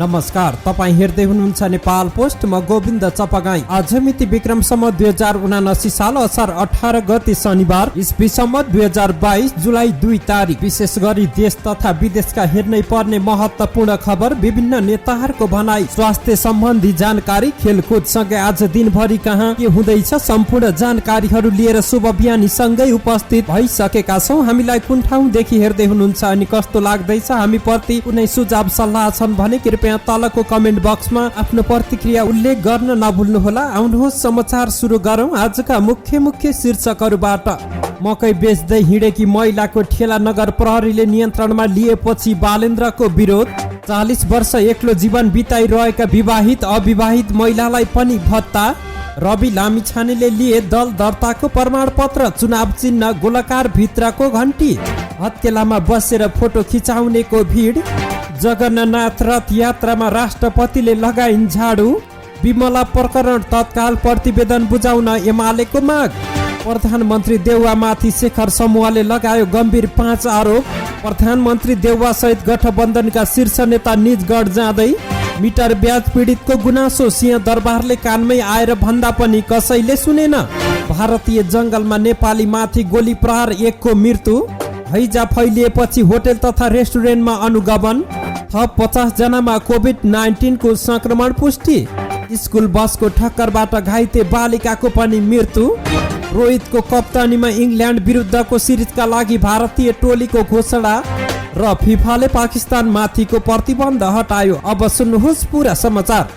नमस्कार, तपाईँ हेर्दै हुनुहुन्छ नेपाल पोस्ट। म गोविन्द चपागाई। आज मिति विक्रम सम्वत 2079 साल असार 18 गते शनिबार, इस्वी सम्वत 2022 जुलाई 2 तारिक। विशेष गरी देश तथा विदेशका हेर्नै पर्ने महत्वपूर्ण खबर, विभिन्न नेताहरूको भनाई, स्वास्थ्य सम्बन्धी जानकारी, खेलकुद सँगै आज दिनभरि कहाँ के हुँदैछ सम्पूर्ण जानकारीहरू लिएर शुभ बिहानी सँगै उपस्थित भइसकेका छौँ। हामीलाई कुन ठाउँदेखि हेर्दै हुनुहुन्छ अनि कस्तो लाग्दैछ, हामी प्रति कुनै सुझाव सल्लाह छन् भने कृपया तलको कमेन्ट बक्समा आफ्नो प्रतिक्रिया उल्लेख गर्न नभुल्नुहोला। आउनुहोस् समाचार सुरु गरौँ आजका मुख्य शीर्षकहरूबाट। मकै बेच्दै हिँडेकी महिलाको ठेला नगर प्रहरीले नियन्त्रणमा लिएपछि बालेन्द्रको विरोध। 40 वर्ष एक्लो जीवन बिताइरहेका विवाहित अविवाहित महिलालाई पनि भत्ता। रवि लामिछानेले लिए दल दर्ताको प्रमाणपत्र। चुनाव चिन्ह गोलाकार भित्रको घन्टी। हत्केलामा बसेर फोटो खिचाउनेको भिड। जगन्नाथ रथ यात्रामा राष्ट्रपतिले लगाइन् झाडु। विमला प्रकरण तत्काल प्रतिवेदन बुझाउन एमालेको माग। प्रधानमन्त्री देउवामाथि शेखर समूहले लगायो गम्भीर 5 आरोप। प्रधानमन्त्री देउवा सहित गठबन्धनका शीर्ष नेता निजगढ जाँदै। मिटर ब्याज पीडितको गुनासो सिंहदरबारले कानमै आएर भन्दा पनि कसैले सुनेन। भारतीय जंगलमा नेपाली माथि गोली प्रहार, 1 को मृत्यु। हैजा फैलिएपछि होटल तथा रेस्टुरेन्टमा अनुगमन। थप 50 जनामा कोभिड-19 को संक्रमण पुष्टि। स्कुल बसको ठक्करबाट घाइते बालिकाको पनि मृत्यु। रोहितको कप्तानीमा इङ्ल्यान्ड विरुद्धको सिरिजका लागि भारतीय टोलीको घोषणा र फिफाले पाकिस्तान माथिको प्रतिबन्ध हटायो। अब सुन्नुहोस् पूरा समाचार।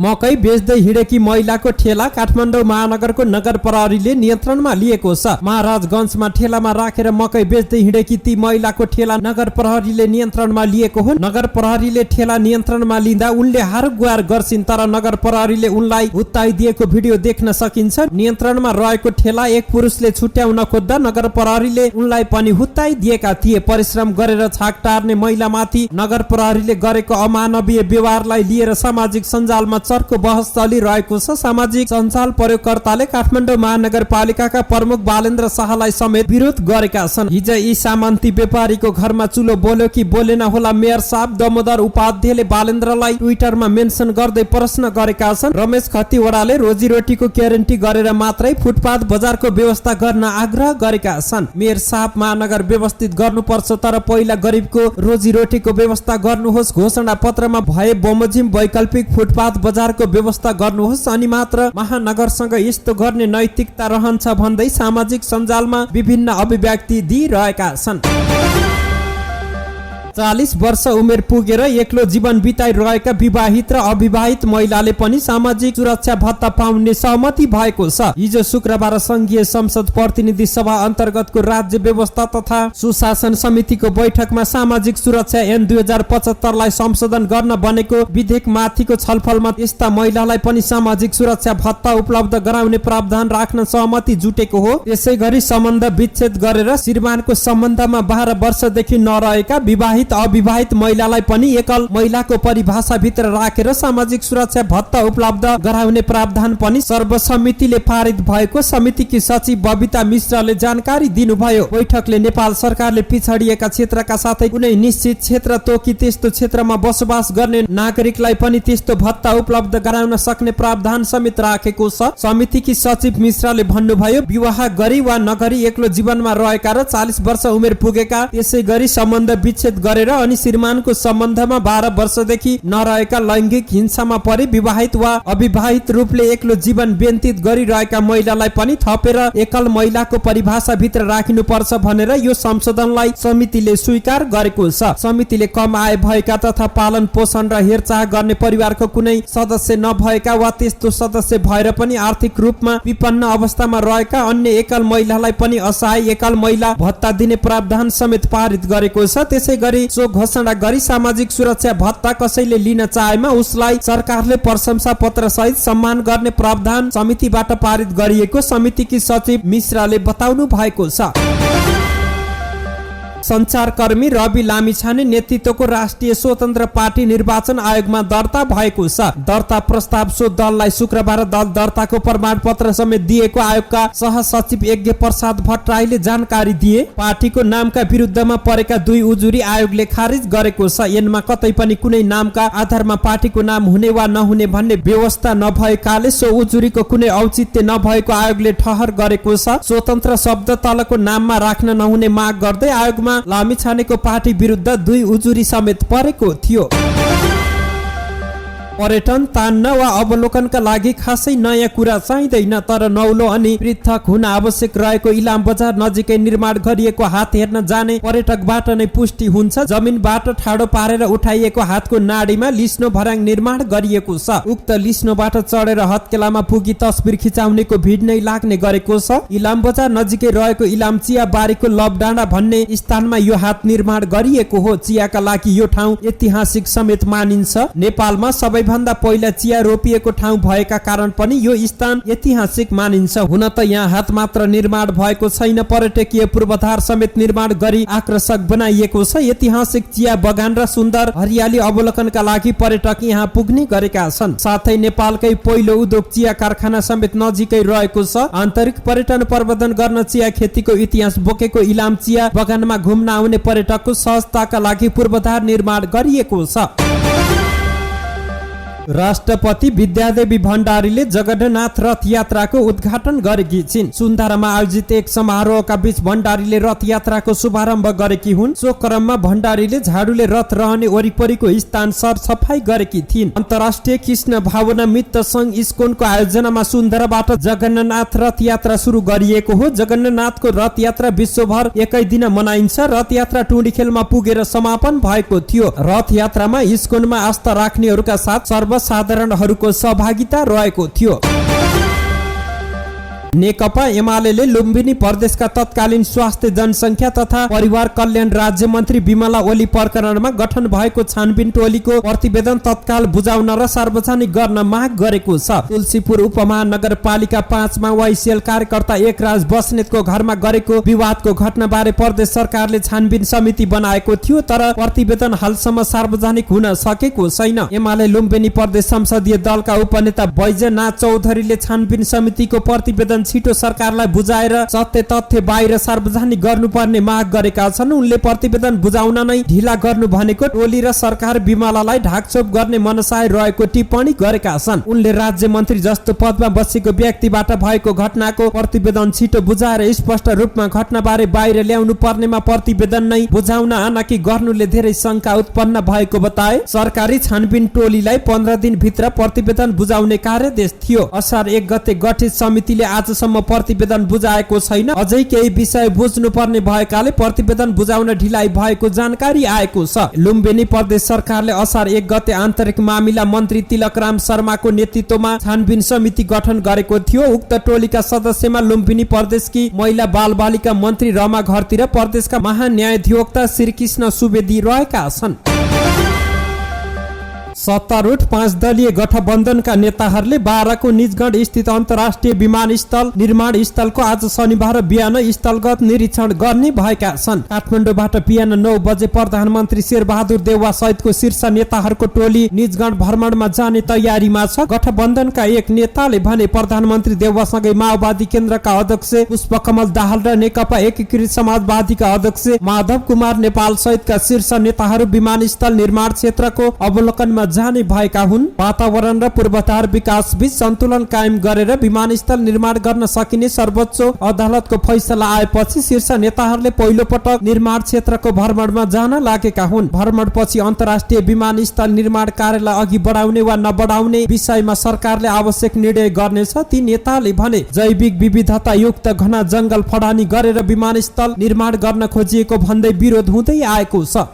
मकै बेच्दै हिँडेकी महिलाको ठेला काठमाडौँ महानगरको नगर प्रहरीले नियन्त्रणमा लिएको छ। महाराजगञ्जमा ठेलामा राखेर मकै बेच्दै हिँडेकी ती महिलाको ठेला नगर प्रहरीले नियन्त्रणमा लिएको हो। नगर प्रहरीले ठेला नियन्त्रणमा लिँदा उनले हार गुहार गर्छिन्, तर नगर प्रहरीले उनलाई हुत्ताइदिएको भिडियो देख्न सकिन्छ। नियन्त्रणमा रहेको ठेला एक पुरुषले छुट्याउन खोज्दा नगर प्रहरीले उनलाई पनि हुत्ताइदिएका थिए। परिश्रम गरेर छाक टार्ने महिलामाथि नगर प्रहरीले गरेको अमानवीय व्यवहारलाई लिएर सामाजिक सञ्जालमा चर्को बहस चलिरहेको छ। सामाजिक सञ्जाल प्रयोगकर्ताले काठमाडौँ महानगरपालिकाका प्रमुख बालेन्द्र शाहलाई समेत विरोध गरेका छन्। हिजो यी सामन्ती व्यापारीको घरमा चुलो बोल्यो कि बोलेन होला, मेयर साहब दामोदर उपाध्यायले बालेन्द्रलाई ट्विटरमा मेन्सन गर्दै प्रश्न गरेका छन्। रमेश खतिवडाले रोजीरोटीको ग्यारेन्टी गरेर मात्रै फुटपाथ बजारको व्यवस्था गर्न आग्रह गरेका छन्। मेयर साहब महानगर व्यवस्थित गर्नुपर्छ, तर पहिला गरिबको रोजीरोटीको व्यवस्था गर्नुहोस्। घोषणा पत्रमा भए बमोजिम वैकल्पिक फुटपाथ बजारको व्यवस्था गर्नुहोस्, अनि मात्र महानगरसँग यस्तो गर्ने नैतिकता रहन्छ भन्दै सामाजिक सञ्जालमा विभिन्न अभिव्यक्ति दिइरहेका छन्। 40 वर्ष उमेर पुगेर एक्लो जीवन बिताइरहेका विवाहित र अविवाहित महिलाले पनि सामाजिक सुरक्षा भत्ता पाउने सहमति भएको छ। हिजो शुक्रबार संघीय संसद प्रतिनिधि सभा अन्तर्गतको राज्य व्यवस्था तथा सुशासन समितिको बैठकमा सामाजिक सुरक्षा ऐन 2075 लाई संशोधन गर्न बनेको विधेयक माथिको छलफलमा यस्ता महिलालाई पनि सामाजिक सुरक्षा भत्ता उपलब्ध गराउने प्रावधान राख्न सहमति जुटेको हो। त्यसैगरी सम्बन्ध विच्छेद गरेर श्रीमानको सम्बन्धमा 12 वर्षदेखि नरहेका विवाहित अविवाहित महिलालाई पनि एकल महिलाको परिभाषा भित्र राखेर सामाजिक सुरक्षा भत्ता उपलब्ध गराउने प्रावधान पनि सर्वसम्मतिले पारित भएको समितिकी सचिव बबिता मिश्रले जानकारी दिनुभयो। बैठकले नेपाल सरकारले पिछडिएका क्षेत्रका साथै कुनै निश्चित क्षेत्र तोकी त्यस्तो क्षेत्रमा बसोबास गर्ने नागरिकलाई पनि त्यस्तो भत्ता उपलब्ध गराउन सक्ने प्रावधान समेत राखेको छ। समितिकी सचिव मिश्रले भन्नुभयो, विवाह गरी वा नगरी एक्लो जीवनमा रहेका र 40 वर्ष उमेर पुगेका, त्यसै गरी सम्बन्ध विच्छेद गरेर अनि श्रीमानको सम्बन्धमा 12 वर्षदेखि नरहेका, लैङ्गिक हिंसामा परि विवाहित वा अविवाहित रूपले एक्लो जीवन व्यतीत गरिरहेका महिलालाई पनि थपेर एकल महिलाको परिभाषा भित्र राखिनुपर्छ भनेर यो संशोधनलाई समितिले स्वीकार गरेको छ। समितिले कम आय भएका तथा पालन पोषण र हेरचाह गर्ने परिवारको कुनै सदस्य नभएका वा त्यस्तो सदस्य भएर पनि आर्थिक रूपमा विपन्न अवस्थामा रहेका अन्य एकल महिलालाई पनि असहाय एकल महिला भत्ता दिने प्रावधान समेत पारित गरेको छ। त्यसैगरी सो घोषणा गरी सामाजिक सुरक्षा भत्ता कसैले लिन चाहेमा उसलाई सरकारले प्रशंसा पत्र सहित सम्मान गर्ने प्रावधान समितिबाट पारित गरिएको समितिकी सचिव मिश्राले बताउनु भएको छ। सञ्चारकर्मी रवि लामिछाने नेतृत्वको राष्ट्रिय स्वतन्त्र पार्टी निर्वाचन आयोगमा दर्ता भएको छ। दर्ता प्रस्ताव सो दललाई शुक्रबार दल दर्ताको प्रमाण पत्र समेत दिएको आयोगका सहसचिव यज्ञ प्रसाद भट्टराईले जानकारी दिए। पार्टीको नामका विरुद्धमा परेका 2 उजुरी आयोगले खारिज गरेको छ। यिनमा कतै पनि कुनै नामका आधारमा पार्टीको नाम हुने वा नहुने भन्ने व्यवस्था नभएकाले सो उजुरीको कुनै औचित्य नभएको आयोगले ठहर गरेको छ। स्वतन्त्र शब्द तलको नाममा राख्न नहुने माग गर्दै आयोगमा लामिछानेको पार्टी विरुद्ध 2 उजुरी समेत परेको थियो। पर्यटन तान्न वा अवलोकनका लागि खासै नयाँ कुरा चाहिँदैन, तर नौलो अनि पृथक हुन आवश्यक रहेको इलाम बजार नजिकै निर्माण गरिएको हात हेर्न जाने पर्यटकबाट नै पुष्टि हुन्छ। जमिनबाट ठाडो पारेर उठाइएको हातको नाडीमा लिस्नो भर्याङ निर्माण गरिएको छ। उक्त लिस्नोबाट चढेर हत्केलामा पुगी तस्बिर खिचाउनेको भिड नै लाग्ने गरेको छ। इलाम बजार नजिकै रहेको इलाम चिया बारीको लबडाँडा भन्ने स्थानमा यो हात निर्माण गरिएको हो। चियाका लागि यो ठाउँ ऐतिहासिक समेत मानिन्छ। नेपालमा सबैभन्दा पहिला चिया रोपिएको ठाउँ भएका कारण पनि यो स्थान ऐतिहासिक मानिन्छ। हुन त यहाँ हात मात्र निर्माण भएको छैन, पर्यटकीय पूर्वाधार समेत निर्माण गरी आकर्षक बनाइएको छ। ऐतिहासिक चिया बगान र सुन्दर हरियाली अवलोकनका लागि पर्यटक यहाँ पुग्ने गरेका छन्। साथै नेपालकै पहिलो उद्योग चिया कारखाना समेत नजिकै रहेको छ। आन्तरिक पर्यटन प्रवर्धन गर्न चिया खेतीको इतिहास बोकेको इलाम चिया बगानमा घुम्न आउने पर्यटकको सहजताका लागि पूर्वाधार निर्माण गरिएको छ। राष्ट्रपति विद्यादेवी भण्डारीले जगन्नाथ रथ यात्राको उद्घाटन गरेकी छिन्। सुन्धारामा आयोजित एक समारोहका बीच भण्डारीले रथ यात्राको शुभारम्भ गरेकी हुन्। सो क्रममा भण्डारीले झाडुले रथ रहने वरिपरिको स्थान सरसफाई गरेकी थिइन्। अन्तर्राष्ट्रिय कृष्ण भावना मित्र संघ इस्कोनको आयोजनामा सुन्धाराबाट जगन्नाथ रथ यात्रा सुरु गरिएको हो। जगन्नाथको रथ यात्रा विश्वभर एकै दिन मनाइन्छ। रथ यात्रा टुँडिखेलमा पुगेर समापन भएको थियो। रथ यात्रामा इस्कोनमा आस्था राख्नेहरूका साथ सर्वसाधारणहरूको सहभागिता रहेको थियो। नेकपा एमाले लुम्बिनी प्रदेशका तत्कालीन स्वास्थ्य जनसंख्या तथा परिवार कल्याण राज्य मन्त्री विमला ओली प्रकरणमा गठन भएको छानबिन टोलीको प्रतिवेदन तत्काल बुझाउन र सार्वजनिक गर्न माग गरेको छ। तुलसीपुर उपमहानगरपालिका 5 मा वाइसिएल कार्यकर्ता एकराज बस्नेतको घरमा गरेको विवादको घटनाबारे प्रदेश सरकारले छानबिन समिति बनाएको थियो, तर प्रतिवेदन हालसम्म सार्वजनिक हुन सकेको छैन। एमाले लुम्बिनी प्रदेश संसदीय दलका उपनेता बैजनाथ चौधरीले छानबिन समितिको प्रतिवेदन छिटो सरकारलाई बुझाएर सत्य तथ्य बाहिर सार्वजनिक गर्नुपर्ने माग गरेका छन्। उनले प्रतिवेदन बुझाउन नै ढिला गर्नु भनेको टोली र सरकार विमलालाई ढाकछोप गर्ने मनसाय रहेको टिप्पणी गरेका छन्। उनले राज्य मन्त्री जस्तो पदमा बसेको व्यक्तिबाट भएको घटनाको प्रतिवेदन छिटो बुझाएर स्पष्ट रूपमा घटनाबारे बाहिर ल्याउनु पर्नेमा प्रतिवेदन नै बुझाउन आनकी गर्नुले धेरै शंका उत्पन्न भएको बताए। सरकारी छानबिन टोलीलाई 15 दिनभित्र प्रतिवेदन बुझाउने कार्यदेश थियो। असार 1 गते गठित समितिले आजसम्म प्रतिवेदन बुझाएको छैन। अझै केही विषय बुझ्नुपर्ने भएकाले प्रतिवेदन बुझाउन ढिलाइ भएको जानकारी आएको छ। लुम्बिनी प्रदेश सरकारले असार 1 गते आन्तरिक मामिला मन्त्री तिलकराम शर्माको नेतृत्वमा छानबिन समिति गठन गरेको थियो। उक्त टोलीका सदस्यमा लुम्बिनी प्रदेशकी महिला बालबालिका मन्त्री रमा घरती र प्रदेशका महान्यायाधिवक्ता श्रीकृष्ण सुवेदी रहेका छन्। सत्तारूढ 5 दलीय गठबन्धनका नेताहरूले बाराको निजगढ स्थित अन्तर्राष्ट्रिय विमानस्थल निर्माण स्थलको आज शनिबार बिहान स्थलगत निरीक्षण गर्ने भएका छन्। काठमाडौँबाट बिहान 9 बजे प्रधानमन्त्री शेरबहादुर देउवा सहितको शीर्ष नेताहरूको टोली निजगढ भ्रमणमा जाने तयारीमा छ। गठबन्धनका एक नेताले भने प्रधानमन्त्री देउवासँगै माओवादी केन्द्रका अध्यक्ष पुष्पकमल दाहाल र नेकपा एकीकृत समाजवादीका अध्यक्ष माधव कुमार नेपाल सहितका शीर्ष नेताहरू विमानस्थल निर्माण क्षेत्रको अवलोकनमा जाने भएका हुन्। वातावरण र पूर्वाधार विकास बीच सन्तुलन कायम गरेर विमानस्थल निर्माण गर्न सकिने सर्वोच्च अदालतको फैसला आएपछि शीर्ष नेताहरूले पहिलो पटक निर्माण क्षेत्रको भ्रमणमा जान लागेका हुन्। भ्रमणपछि अन्तर्राष्ट्रिय विमानस्थल निर्माण कार्यलाई अघि बढाउने वा नबढाउने विषयमा सरकारले आवश्यक निर्णय गर्नेछ। ती नेताले भने जैविक विविधता युक्त घना जंगल फडानी गरेर विमानस्थल निर्माण गर्न खोजिएको भन्दै विरोध हुँदै आएको छ।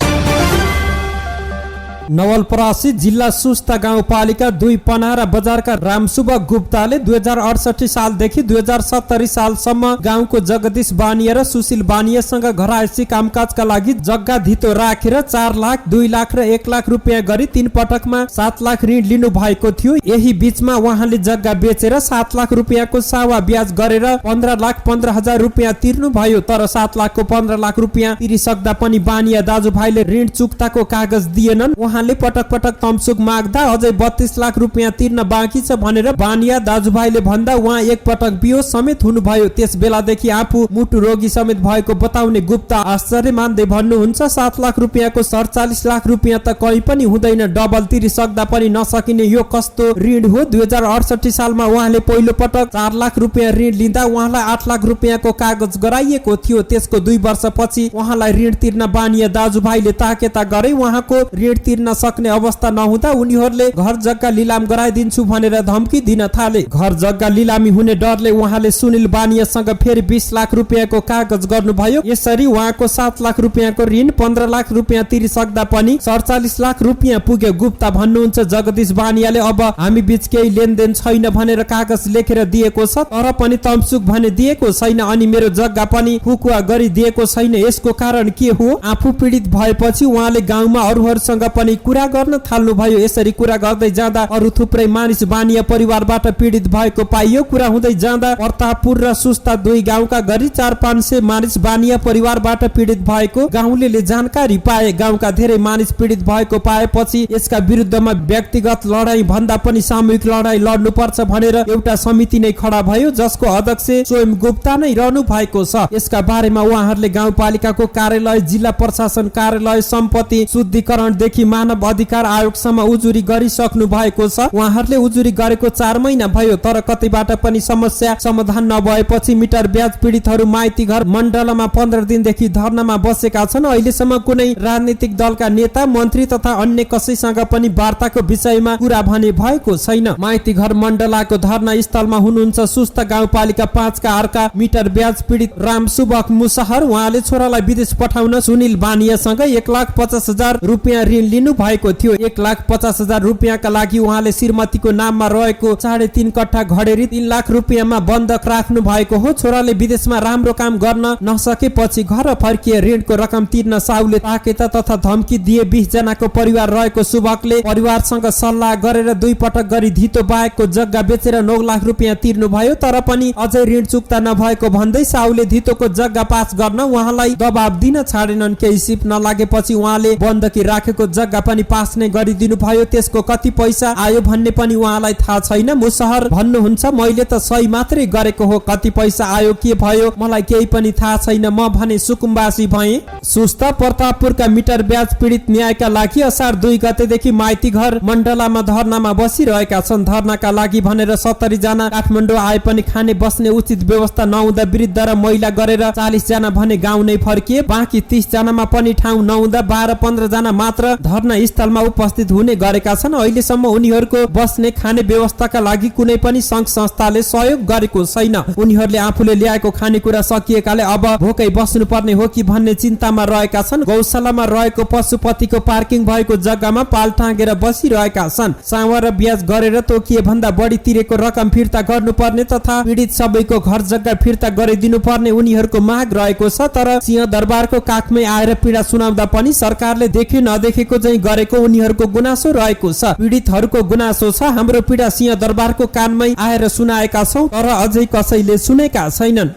नवलपरासी जिल्ला सुस्ता गाउँपालिका 2 पनारा बजारका रामसुभ गुप्ताले 2068 सालदेखि 2070 सालसम्म गाउँको जगदीश बानिया र सुशील बानियासँग घरायसी कामकाजका लागि जग्गा धितो राखेर 4 लाख 2 लाख र 1 लाख रुपियाँ गरी 3 पटकमा 7 लाख ऋण लिनु भएको थियो। यही बीचमा उहाँले जग्गा बेचेर 7 लाख रुपियाँको सावा ब्याज गरेर 15,15,000 रुपियाँ तिर्नु भयो। तर 7 लाखको 15 लाख रुपियाँ तिरिसक्दा पनि बानिया दाजुभाइले ऋण चुक्ताको कागज दिएनन्। उहाँले पटक पटक तम्सुक माग्दा अझै 32 लाख रुपियाँ तिर्न बाँकी छ भनेर बानिया दाजुभाइले भन्दा उहाँ एक पटक बियोस समेत हुनुभयो। त्यस बेलादेखि आफू मुटु रोगी समेत भएको बताउने गुप्ता आश्चर्य मान्दै भन्नुहुन्छ, 7 लाख रुपियाँको 47 लाख रुपियाँ त कहीँ पनि हुँदैन, डबल तिरिसक्दा पनि नसकिने यो कस्तो ऋण हो। 2068 सालमा उहाँले पहिलो पटक 4 लाख रुपियाँ ऋण लिँदा उहाँलाई 8 लाख रुपियाँको कागज गराइएको थियो। त्यसको 2 वर्षपछि उहाँलाई ऋण तिर्न बानिया दाजुभाइले ताकेता गरे। उहाँको ऋण तिर्न सक्ने अवस्था नहुँदा उनीहरूले घर जग्गा लिलाम गराइदिन्छु भनेर धम्की दिन थाले। घर जग्गा लिलामी हुने डरले उहाँले सुनिल बानियासँग फेरि 20 लाख रुपियाँको कागज गर्नुभयो। यसरी उहाँको 7 लाख रुपियाँको ऋण 15 लाख रुपियाँ तिरिसक्दा पनि 47 लाख रुपियाँ पुग्यो। गुप्ता भन्नुहुन्छ, जगदीश बानियाले अब हामी बीच केही लेनदेन छैन भनेर कागज लेखेर दिएको छ, तर पनि तम्सुक भने दिएको छैन अनि मेरो जग्गा पनि फुकुवा गरिदिएको छैन। यसको कारण के हो? आफू पीडित भएपछि उहाँले गाउँमा अरूहरूसँग पनि कुरा गर्न थाल्नुभयो। यसरी कुरा गर्दै जाँदा अरू थुप्रै मानिस बानिया परिवारबाट पीडित भएको पाइयो। कुरा हुँदै जाँदा प्रतापपुर र सुस्ता 2 गाउँका गरी 400-500 मानिस बानिया परिवारबाट पीडित भएको गाउँलेले जानकारी पाए। गाउँका धेरै मानिस पीडित भएको पाएपछि यसका विरुद्धमा व्यक्तिगत लडाई भन्दा पनि सामूहिक लडाई लड्नुपर्छ भनेर एउटा समिति नै खडा भयो, जसको अध्यक्ष स्वयं गुप्ता नै रहनु भएको छ। यसका बारेमा उहाँहरूले गाउँपालिकाको कार्यालय, जिल्ला प्रशासन कार्यालय, सम्पत्ति शुद्धिकरणदेखि मानव अधिकार आयोगसम्म उजुरी गरिसक्नु भएको छ। उहाँहरूले उजुरी गरेको 4 महिना भयो, तर कतैबाट पनि समस्या समाधान नभएपछि मिटर ब्याज पीडितहरू माइती घर मण्डलमा 15 दिनदेखि धरनामा बसेका छन्। अहिलेसम्म कुनै राजनीतिक दलका नेता, मन्त्री तथा अन्य कसैसँग पनि वार्ताको विषयमा कुरा भने भएको छैन। माइती घर मण्डलाको धरना स्थलमा हुनुहुन्छ सुस्ता गाउँपालिका 5 का अर्का मिटर ब्याज पीडित रामसुभक मुसहर। उहाँले छोरालाई विदेश पठाउन सुनिल बानियासँग 1,50,000 रुपियाँ ऋण लिनु भएको थियो। 1,50,000 रुपियाँका लागि उहाँले श्रीमतीको नाममा रहेको 3.5 कट्ठा घडेरी 3 लाख रुपियाँमा बन्धक राख्नु भएको हो। छोराले विदेशमा राम्रो काम गर्न नसकेपछि घर फर्किए। ऋणको रकम तिर्न साउले ताकेता तथा धम्की दिए। 20 जनाको परिवार रहेको सुभकले परिवारसँग सल्लाह गरेर 2 पटक गरी धितो बाहेकको जग्गा बेचेर 9 लाख रुपियाँ तिर्नु भयो, तर पनि अझै ऋण चुक्ता नभएको भन्दै साउले धितोको जग्गा पास गर्न उहाँलाई दबाब दिन छाडेनन्। केही सिप नलागेपछि उहाँले बन्दकी राखेको जग्गा पनि पास नै गरिदिनु भयो। त्यसको कति पैसा आयो भन्ने पनि उहाँलाई थाहा छैन। मुसहर भन्नुहुन्छ, मैले त सही मात्रै गरेको हो, कति पैसा आयो के भयो मलाई केही पनि थाहा छैन, म भने सुकुम्बासी भएँ। सुस्ता प्रतापपुरका मिटर ब्याज पीडित न्यायका लागि असार 2 गतेदेखि माइती घर मण्डलामा धरनामा बसिरहेका छन्। धरनाका लागि भनेर 70 जना काठमाडौँ आए पनि खाने बस्ने उचित व्यवस्था नहुँदा वृद्ध र महिला गरेर 40 जना भने गाउँ नै फर्किए। बाँकी 30 जनामा पनि ठाउँ नहुँदा 12-15 जना मात्र धरना स्थलमा उपस्थित हुने गरेका छन्। अहिलेसम्म उनीहरूको बस्ने खाने व्यवस्थाका लागि कुनै पनि संघ संस्थाले सहयोग गरेको छैन। उनीहरूले आफूले ल्याएको खानेकुरा सकिएकाले अब भोकै बस्नुपर्ने हो कि भन्ने चिन्तामा रहेका छन्। गौशालामा रहेको पशुपतिको पार्किङ भएको जग्गामा पाल टाँगेर बसिरहेका छन्। सावा र ब्याज गरेर तोकिए भन्दा बढी तिरेको रकम फिर्ता गर्नुपर्ने तथा पीडित सबैको घर जग्गा फिर्ता गरिदिनु पर्ने उनीहरूको माग रहेको छ। तर सिंहदरबारको काखमै आएर पीडा सुनाउँदा पनि सरकारले देखे नदेखेको चाहिँ गरेको उनीहरूको गुनासो रहेको छ। पीडितहरूको गुनासो छ, हाम्रो पीडा सिंहदरबारको कानमै आएर सुनाएका छौं, तर अझै कसैले सुनेका छैनन्।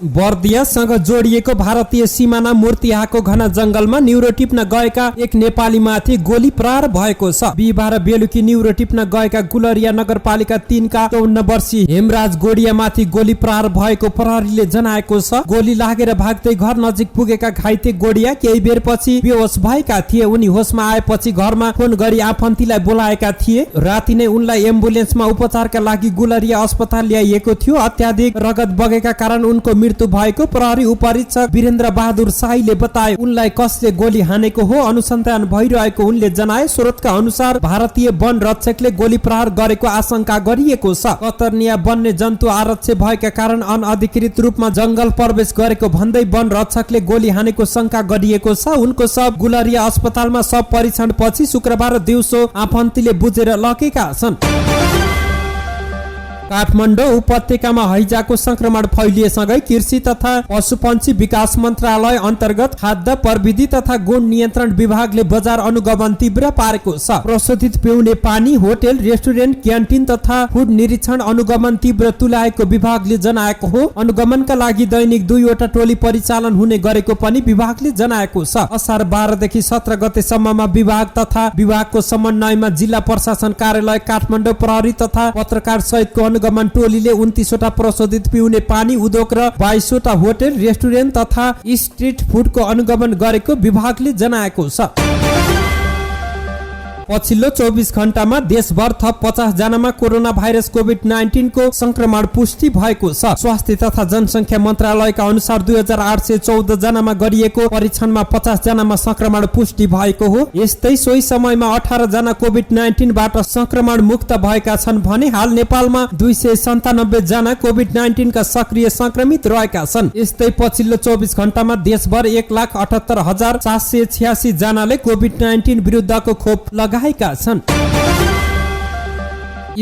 बर्दियासँग जोडिएको भारतीय सीमाना मूर्तिहाको घना जंगलमा न्युरो टिप्न गएका एक नेपालीमाथि गोली प्रहार भएको छ। बिहिबार बेलुकी न्युरो टिप्न गएका गुलरिया नगरपालिका 3 का 54 वर्षीय हेमराज गोडियामाथि गोली प्रहार भएको प्रहरीले जनाएको छ। गोली लागेर भाग्दै घर नजिक पुगेका घाइते गोडिया केही बेरपछि बेहोस भएका थिए। उनी होसमा आएपछि घरमा फोन गरी आफन्तीलाई बोलाएका थिए। राति नै उनलाई एम्बुलेन्समा उपचारका लागि गुलरिया अस्पताल ल्याइएको थियो। अत्याधिक रगत बगेका कारण उनको मृत्यु भएको प्रहरी उपरीक्षक वीरेन्द्र बहादुर शाहीले बताए। उनलाई कसले गोली हानेको हो अनुसन्धान भइरहेको उनले जनाए। स्रोतका अनुसार भारतीय वन रक्षकले गोली प्रहार गरेको आशंका गरिएको छ। कतर्निया वन्य जन्तु आरक्ष भएका कारण अनअधिकृत रूपमा जंगल प्रवेश गरेको भन्दै वन रक्षकले गोली हानेको शंका गरिएको छ। उनको शव गुलरिया अस्पतालमा शव परीक्षण पछि शुक्रबार दिउँसो आफन्तीले बुझेर लगेका छन्। काठमाडौँ उपत्यकामा हैजाको संक्रमण फैलिएसँगै कृषि तथा पशुपन्छी विकास मन्त्रालय अन्तर्गत खाद्य प्रविधि तथा गुण नियन्त्रण विभागले बजार अनुगमन तीव्र पारेको छ। प्रशोधित पिउने पानी, होटल, रेस्टुरेन्ट, क्यान्टिन तथा फुड निरीक्षण अनुगमन तीव्र तुल्याएको विभागले जनाएको हो। अनुगमनका लागि दैनिक 2 वटा टोली परिचालन हुने गरेको पनि विभागले जनाएको छ। असार 12 देखि 17 गतेसम्ममा विभाग तथा विभागको समन्वयमा जिल्ला प्रशासन कार्यालय काठमाडौँ प्रहरी तथा पत्रकार सहितको अनुगमन टोलीले 29 वटा प्रशोधित पिउने पानी उद्योग र 22 वटा होटल, रेस्टुरेन्ट तथा स्ट्रिट फुडको अनुगमन गरेको विभागले जनाएको छ। पछिल्लो 24 घण्टामा देशभर थप 50 जनामा कोरोना भाइरस कोभिड-19 को संक्रमण पुष्टि भएको छ। स्वास्थ्य तथा जनसंख्या मन्त्रालयका अनुसार 2814 जनामा गरिएको परीक्षणमा 50 जनामा संक्रमण पुष्टि भएको हो। यस्तै सोही समयमा 18 जना कोभिड-19 बाट संक्रमण मुक्त भएका छन् भने हाल नेपालमा 297 जना कोभिड-19 का सक्रिय संक्रमित रहेका छन्। यस्तै पछिल्लो 24 घण्टामा देशभर 1,78,786 जनाले कोभिड-19 विरुद्धको खोप लगाएका छन्।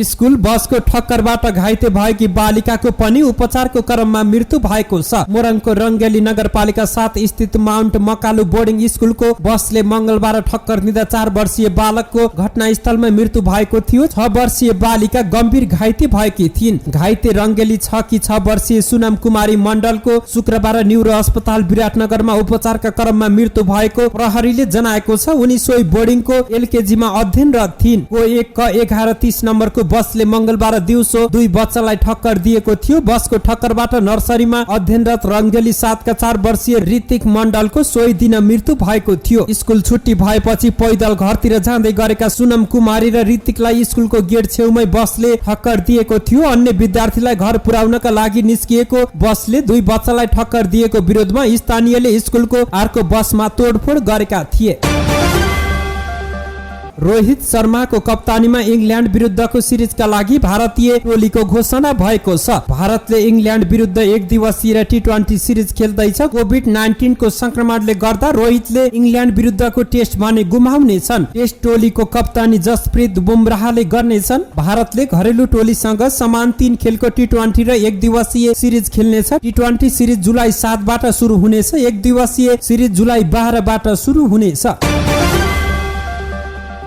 स्कुल बसको ठक्करबाट घाइते भएकी बालिकाको पनि उपचारको क्रममा मृत्यु भएको छ। मोरङको रङ्गेली नगरपालिका 7 स्थित माउन्ट मकालु बोर्डिङ स्कुलको बसले मंगलबार ठक्कर दिँदा 4 वर्षीय बालकको घटनास्थलमा मृत्यु भएको थियो। 6 वर्षीय बालिका गम्भीर घाइते भएकी थिइन्। घाइते रङ्गेली 6 वर्षीय सुनम कुमारी मण्डलको शुक्रबार न्युरो अस्पताल विराटनगरमा उपचारका क्रममा मृत्यु भएको प्रहरीले जनाएको छ। उनी सोही बोर्डिङको एलकेजीमा अध्ययनरत थिइन्। को 1 नम्बरको बसले मंगलबार दिउँसो 2 बच्चालाई ठक्कर दिएको थियो। बसको ठक्करबाट नर्सरीमा अध्ययनरत रङ्गेली 7 का 4 वर्षीय ऋतिक मण्डलको सोही दिन मृत्यु भएको थियो। स्कुल छुट्टी भएपछि पैदल घरतिर जाँदै गरेका सुनम कुमारी र ऋतिकलाई स्कुलको गेट छेउमै बसले ठक्कर दिएको थियो। अन्य विद्यार्थीलाई घर पुर्याउनका लागि निस्किएको बसले 2 बच्चालाई ठक्कर दिएको विरोधमा स्थानीयले स्कुलको अर्को बसमा तोडफोड गरेका थिए। रोहित शर्माको कप्तानीमा इंग्ल्यान्ड विरुद्धको सिरिजका लागि भारतीय टोलीको घोषणा भएको छ। भारतले इंग्ल्यान्ड विरुद्ध 1 दिवसीय T20 सिरिज खेल्दैछ। कोभिड-19 को संक्रमणले गर्दा रोहितले इंग्ल्यान्ड विरुद्धको टेस्ट भने गुमाउनेछन्। टेस्ट टोलीको कप्तानी जसप्रीत बुमराहले गर्नेछन्। भारतले घरेलु टोलीसँग समान 3 खेलको T20 र 1 दिवसीय सिरिज खेल्नेछ। T20 सिरिज जुलाई 7 बाट सुरु हुनेछ। 1 दिवसीय सिरिज जुलाई 12 बाट सुरु हुनेछ।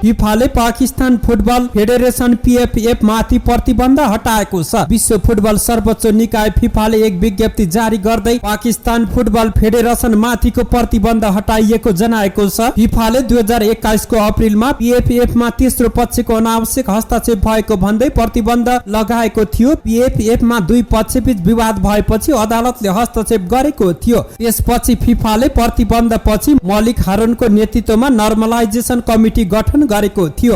फिफाले पाकिस्तान फुटबल फेडरेसन PFF माथि प्रतिबन्ध हटाएको छ। विश्व फुटबल सर्वोच्च निकाय फिफाले एक विज्ञप्ति जारी गर्दै पाकिस्तान फुटबल फेडरेसन माथिको प्रतिबन्ध हटाइएको जनाएको छ। फिफाले 2021 को अप्रिलमा PFF मा तेस्रो पक्षको अनावश्यक हस्तक्षेप भएको भन्दै प्रतिबन्ध लगाएको थियो। PFF मा 2 पक्षबीच विवाद भएपछि अदालतले हस्तक्षेप गरेको थियो। त्यसपछि फिफाले प्रतिबन्ध पछि मलिक हारूनको नेतृत्वमा नर्मलाइजेसन कमिटी गठन गरेको थियो।